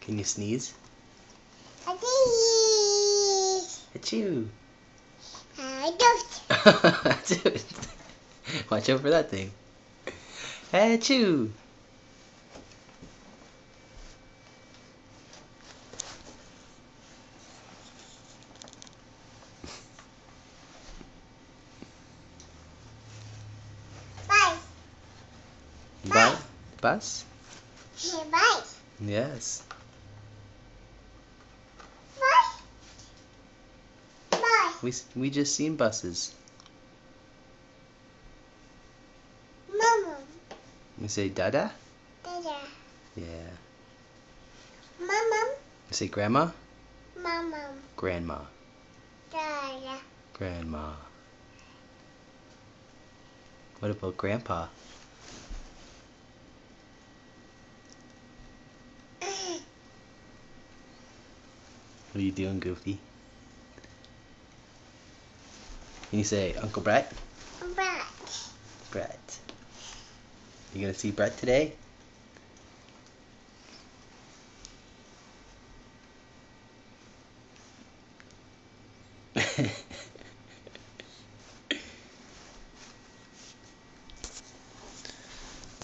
Can you sneeze? I sneeze. Achoo! I don't. Do it. Watch out for that thing. Achoo! Bye. Bye. Bus? Bye. Yes. Bye. Bye. We just seen buses. Mama. We say dada? Dada. Yeah. Mama. We say grandma? Mama. Grandma. Dada. Grandma. What about grandpa? What are you doing, Goofy? Can you say Uncle Brett? Brett. Brett. You gonna see Brett today?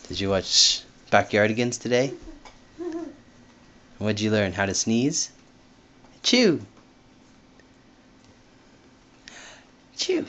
Did you watch Backyardigans today? What'd you learn? How to sneeze? Chew! Chew!